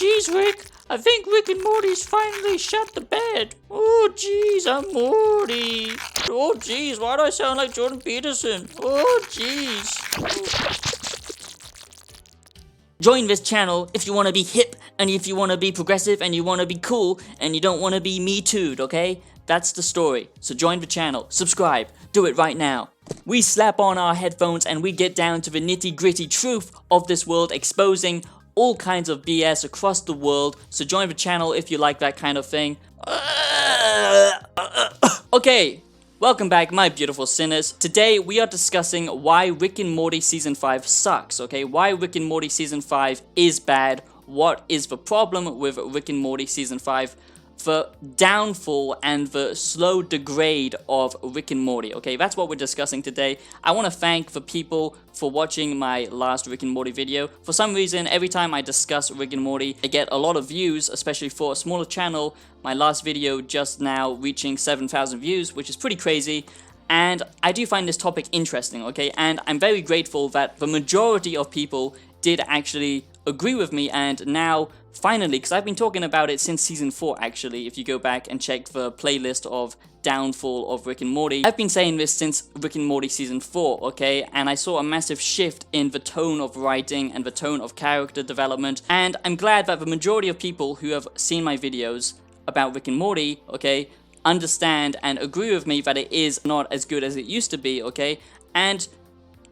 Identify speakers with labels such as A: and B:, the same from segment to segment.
A: jeez, Rick. I think Rick and Morty's finally shut the bed. Oh, jeez, I'm Morty. Oh, jeez, why do I sound like Jordan Peterson? Oh, jeez. Join this channel if you want to be hip, and if you want to be progressive, and you want to be cool, and you don't want to be Me Too'd, okay? That's the story. So join the channel, subscribe, do it right now. We slap on our headphones and we get down to the nitty-gritty truth of this world, exposing all kinds of BS across the world. So join the channel if you like that kind of thing. Okay, welcome back, my beautiful sinners. Today we are discussing why Rick and Morty Season 5 sucks, okay? Why Rick and Morty Season 5 is bad. What is the problem with Rick and Morty Season 5? The downfall and the slow degrade of Rick and Morty, okay? That's what we're discussing today. I want to thank the people for watching my last Rick and Morty video. For some reason, every time I discuss Rick and Morty, I get a lot of views, especially for a smaller channel. My last video just now reaching 7,000 views, which is pretty crazy. And I do find this topic interesting, okay? And I'm very grateful that the majority of people did actually agree with me, and now finally, because I've been talking about it since Season 4 actually, if you go back and check the playlist of Downfall of Rick and Morty, I've been saying this since Rick and Morty Season 4, okay, and I saw a massive shift in the tone of writing and the tone of character development, and I'm glad that the majority of people who have seen my videos about Rick and Morty, okay, understand and agree with me that it is not as good as it used to be, okay, and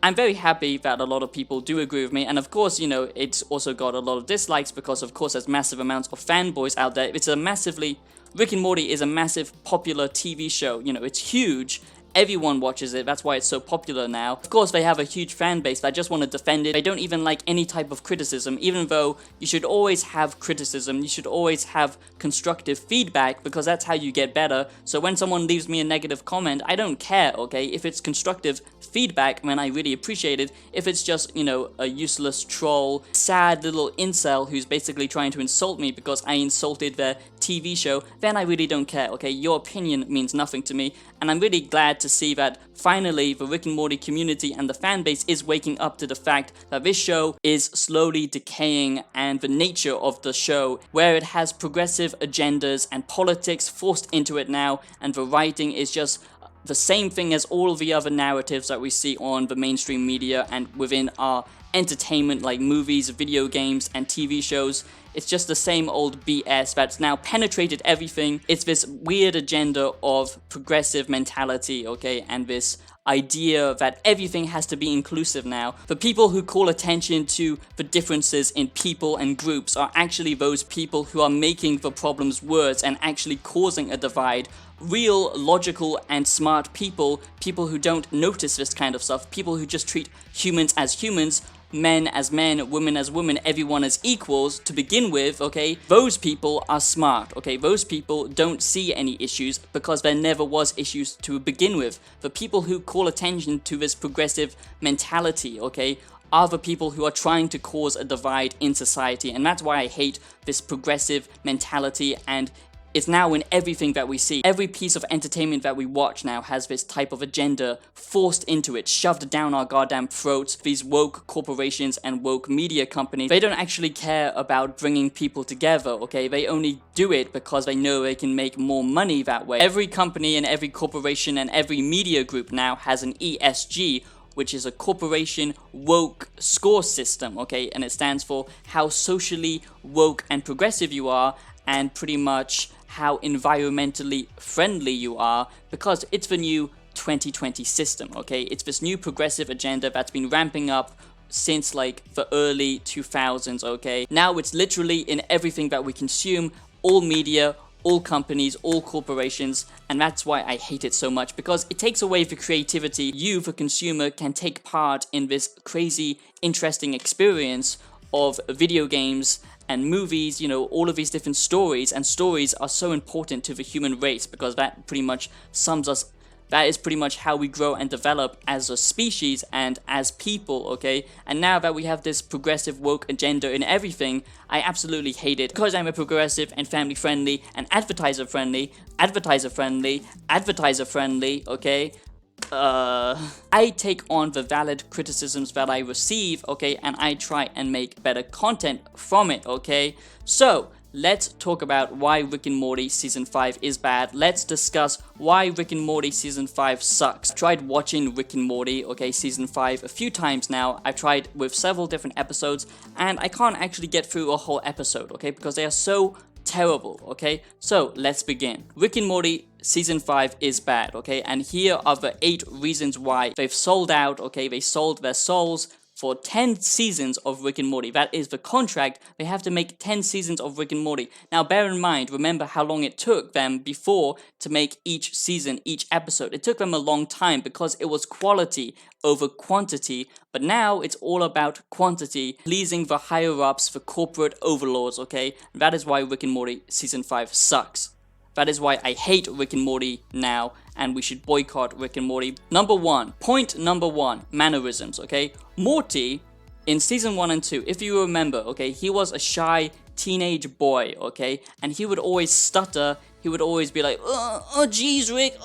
A: I'm very happy that a lot of people do agree with me, and of course, you know, it's also got a lot of dislikes because, of course, there's massive amounts of fanboys out there. Rick and Morty is a massive popular TV show, you know, it's huge. Everyone watches it, that's why it's so popular now. Of course, they have a huge fan base that just want to defend it. They don't even like any type of criticism, even though you should always have criticism, you should always have constructive feedback, because that's how you get better. So when someone leaves me a negative comment, I don't care, okay? If it's constructive feedback, then I really appreciate it. If it's just, you know, a useless troll, sad little incel who's basically trying to insult me because I insulted their TV show, then I really don't care, okay? Your opinion means nothing to me, and I'm really glad to see that finally the Rick and Morty community and the fan base is waking up to the fact that this show is slowly decaying, and the nature of the show, where it has progressive agendas and politics forced into it now, and the writing is just the same thing as all the other narratives that we see on the mainstream media and within our entertainment like movies, video games, and TV shows. It's just the same old BS that's now penetrated everything. It's this weird agenda of progressive mentality, okay, and this idea that everything has to be inclusive now. The people who call attention to the differences in people and groups are actually those people who are making the problems worse and actually causing a divide. Real, logical, and smart people who don't notice this kind of stuff, people who just treat humans as humans, men as men, women as women, everyone as equals to begin with, okay? Those people are smart, okay? Those people don't see any issues because there never was issues to begin with. The people who call attention to this progressive mentality, okay, are the people who are trying to cause a divide in society, and that's why I hate this progressive mentality, and it's now in everything that we see. Every piece of entertainment that we watch now has this type of agenda forced into it, shoved down our goddamn throats. These woke corporations and woke media companies, they don't actually care about bringing people together, okay? They only do it because they know they can make more money that way. Every company and every corporation and every media group now has an ESG, which is a corporation woke score system, okay? And it stands for how socially woke and progressive you are, and pretty much how environmentally friendly you are, because it's the new 2020 system, okay? It's this new progressive agenda that's been ramping up since like the early 2000s, okay? Now it's literally in everything that we consume, all media, all companies, all corporations, and that's why I hate it so much, because it takes away the creativity. You, the consumer, can take part in this crazy, interesting experience of video games and movies, you know, all of these different stories, and stories are so important to the human race because that pretty much sums us, that is pretty much how we grow and develop as a species and as people, okay? And now that we have this progressive woke agenda in everything, I absolutely hate it. Because I'm a progressive and family friendly and advertiser friendly, okay? I take on the valid criticisms that I receive, okay, and I try and make better content from it, okay? So, let's talk about why Rick and Morty Season 5 is bad. Let's discuss why Rick and Morty Season 5 sucks. I've tried watching Rick and Morty, okay, Season 5 a few times now. I've tried with several different episodes, and I can't actually get through a whole episode, okay, because they are so terrible, okay? So, let's begin. Rick and Morty Season 5 is bad, okay? And here are the 8 reasons why they've sold out, okay? They sold their souls for 10 seasons of Rick and Morty. That is the contract. They have to make 10 seasons of Rick and Morty. Now, bear in mind, remember how long it took them before to make each season, each episode. It took them a long time because it was quality over quantity, but now it's all about quantity, pleasing the higher-ups, the corporate overlords, okay? That is why Rick and Morty Season 5 sucks. That is why I hate Rick and Morty now, and we should boycott Rick and Morty. Point number one, mannerisms, okay? Morty, in Season 1 and 2, if you remember, okay, he was a shy teenage boy, okay? And he would always stutter, he would always be like, oh geez, Rick,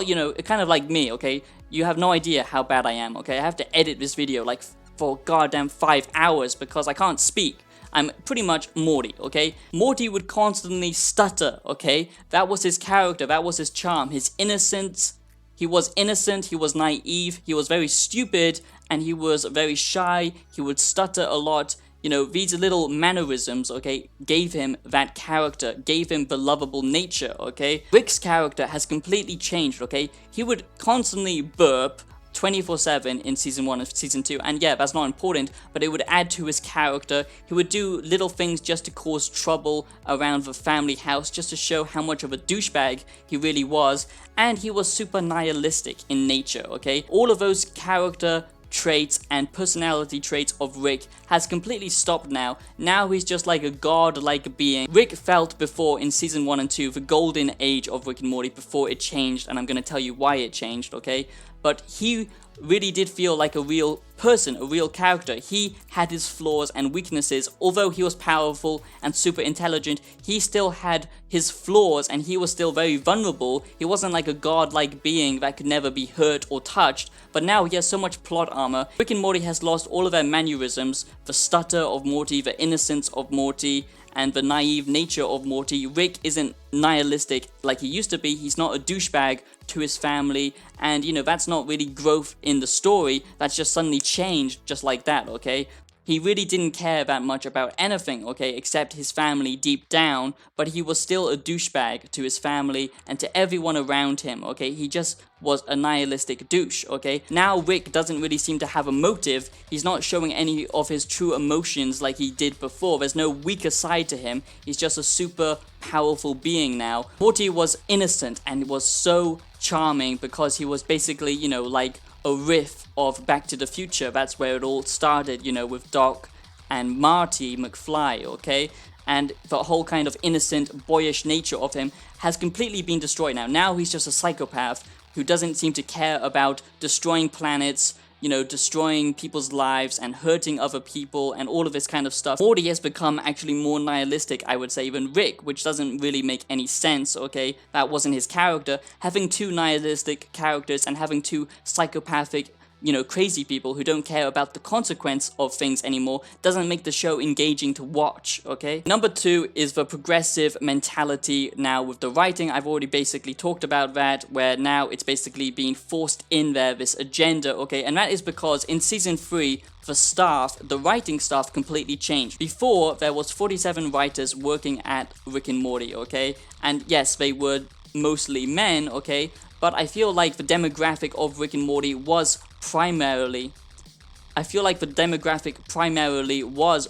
A: you know, kind of like me, okay? You have no idea how bad I am, okay? I have to edit this video, like, for goddamn 5 hours because I can't speak. I'm pretty much Morty, okay? Morty would constantly stutter, okay? That was his character, that was his charm, his innocence. He was innocent, he was naive, he was very stupid, and he was very shy, he would stutter a lot. You know, these little mannerisms, okay, gave him that character, gave him the lovable nature, okay? Rick's character has completely changed, okay? He would constantly burp 24/7 in Season 1 and Season 2, and yeah, that's not important, but it would add to his character. He would do little things just to cause trouble around the family house, just to show how much of a douchebag he really was, and he was super nihilistic in nature, okay? All of those character traits and personality traits of Rick has completely stopped now. Now he's just like a god-like being. Rick felt before in Season 1 and 2, the golden age of Rick and Morty before it changed, and I'm gonna tell you why it changed, okay? But he really did feel like a real person, a real character. He had his flaws and weaknesses. Although he was powerful and super intelligent, he still had his flaws and he was still very vulnerable. He wasn't like a godlike being that could never be hurt or touched, but now he has so much plot armor. Rick and Morty has lost all of their mannerisms, the stutter of Morty, the innocence of Morty, and the naive nature of Morty. Rick isn't nihilistic like he used to be. He's not a douchebag to his family, and you know, that's not really growth in the story. That's just suddenly changed just like that, okay? He really didn't care that much about anything, okay, except his family deep down, but he was still a douchebag to his family and to everyone around him, okay? He just was a nihilistic douche, okay? Now Rick doesn't really seem to have a motive. He's not showing any of his true emotions like he did before. There's no weaker side to him. He's just a super powerful being now. Morty was innocent and was so charming because he was basically, you know, like a riff of Back to the Future. That's where it all started, you know, with Doc and Marty McFly, okay? And the whole kind of innocent, boyish nature of him has completely been destroyed now. Now he's just a psychopath who doesn't seem to care about destroying planets, you know, destroying people's lives and hurting other people and all of this kind of stuff. Morty has become actually more nihilistic, I would say, than Rick, which doesn't really make any sense, okay? That wasn't his character. Having two nihilistic characters and having two psychopathic, you know, crazy people who don't care about the consequence of things anymore doesn't make the show engaging to watch, okay? Number 2 is the progressive mentality now with the writing. I've already basically talked about that, where now it's basically being forced in there, this agenda, okay? And that is because in Season 3, the staff, the writing staff completely changed. Before, there was 47 writers working at Rick and Morty, okay? And yes, they were mostly men, okay? But I feel like the demographic of Rick and Morty was primarily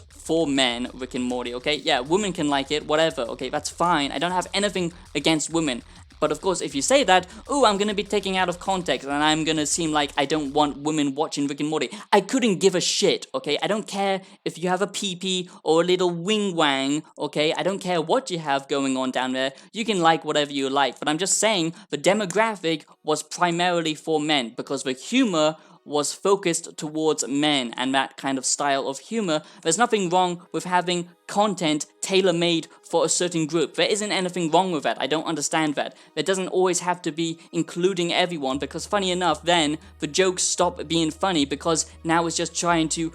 A: for men, Rick and Morty, okay? Yeah, women can like it, whatever, okay, that's fine. I don't have anything against women. But of course, if you say that, ooh, I'm gonna be taken out of context and I'm gonna seem like I don't want women watching Rick and Morty. I couldn't give a shit, okay? I don't care if you have a pee-pee or a little wing-wang, okay? I don't care what you have going on down there. You can like whatever you like. But I'm just saying, the demographic was primarily for men because the humor was focused towards men and that kind of style of humor. There's nothing wrong with having content tailor-made for a certain group. There isn't anything wrong with that. I don't understand that. There doesn't always have to be including everyone, because funny enough, then the jokes stop being funny because now it's just trying to,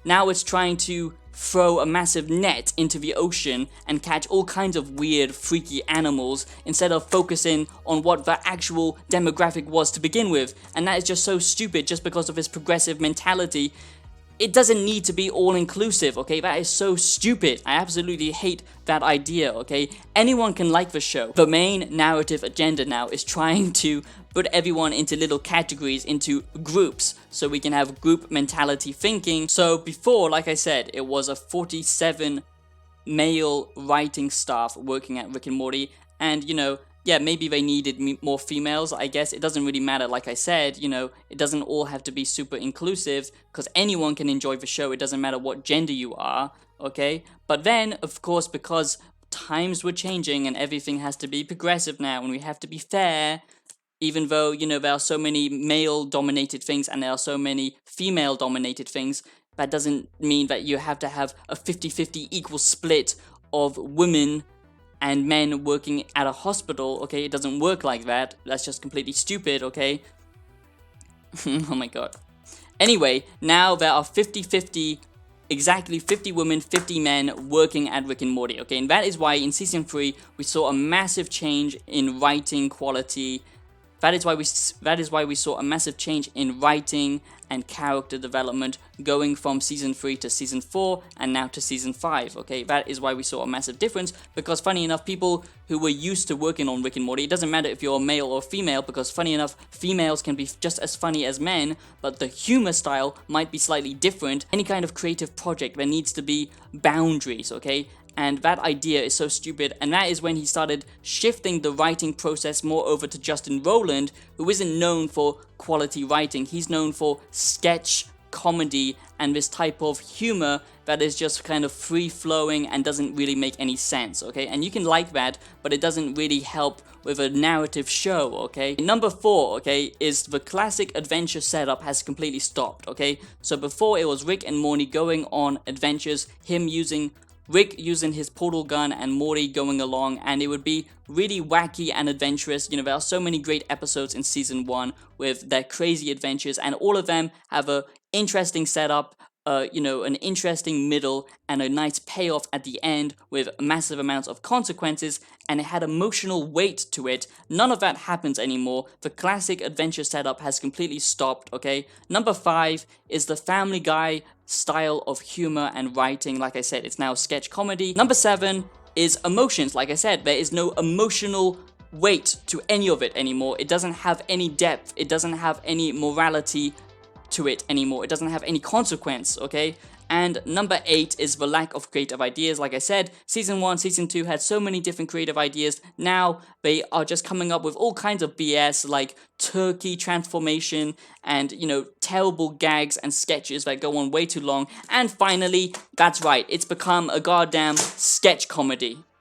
A: now it's trying to throw a massive net into the ocean and catch all kinds of weird, freaky animals instead of focusing on what the actual demographic was to begin with. And that is just so stupid just because of his progressive mentality. It doesn't need to be all-inclusive, okay? That is so stupid. I absolutely hate that idea, okay? Anyone can like the show. The main narrative agenda now is trying to put everyone into little categories, into groups, so we can have group mentality thinking. So before, like I said, it was a 47 male writing staff working at Rick and Morty, and yeah, maybe they needed more females, I guess. It doesn't really matter, like I said, it doesn't all have to be super inclusive, because anyone can enjoy the show, it doesn't matter what gender you are, okay? But then, of course, because times were changing and everything has to be progressive now, and we have to be fair, even though, there are so many male-dominated things and there are so many female-dominated things, that doesn't mean that you have to have a 50-50 equal split of women and men working at a hospital, okay? It doesn't work like that. That's just completely stupid, okay? Oh my god. Anyway, now there are 50-50, exactly 50 women, 50 men working at Rick and Morty, okay? And that is why in Season 3, we saw a massive change in writing quality. That is why we saw a massive change in writing and character development going from Season 3 to Season 4 and now to Season 5, okay? That is why we saw a massive difference, because funny enough, people who were used to working on Rick and Morty, it doesn't matter if you're a male or female, because funny enough, females can be just as funny as men, but the humor style might be slightly different. Any kind of creative project, there needs to be boundaries, okay? And that idea is so stupid, and that is when he started shifting the writing process more over to Justin Roiland, who isn't known for quality writing. He's known for sketch, comedy, and this type of humor that is just kind of free-flowing and doesn't really make any sense, okay? And you can like that, but it doesn't really help with a narrative show, okay? Number 4, okay, is the classic adventure setup has completely stopped, okay? So before it was Rick and Morty going on adventures, Rick using his portal gun and Morty going along, and it would be really wacky and adventurous. There are so many great episodes in Season 1 with their crazy adventures, and all of them have a interesting setup, an interesting middle, and a nice payoff at the end with massive amounts of consequences, and it had emotional weight to it. None of that happens anymore. The classic adventure setup has completely stopped, okay? Number 5 is the Family Guy style of humor and writing. Like I said, it's now sketch comedy. Number 7 is emotions. Like I said, there is no emotional weight to any of it anymore. It doesn't have any depth. It doesn't have any morality to it anymore. It doesn't have any consequence, okay? And number 8 is the lack of creative ideas. Like I said, Season 1, Season 2 had so many different creative ideas. Now they are just coming up with all kinds of BS like turkey transformation and, terrible gags and sketches that go on way too long. And finally, that's right, it's become a goddamn sketch comedy.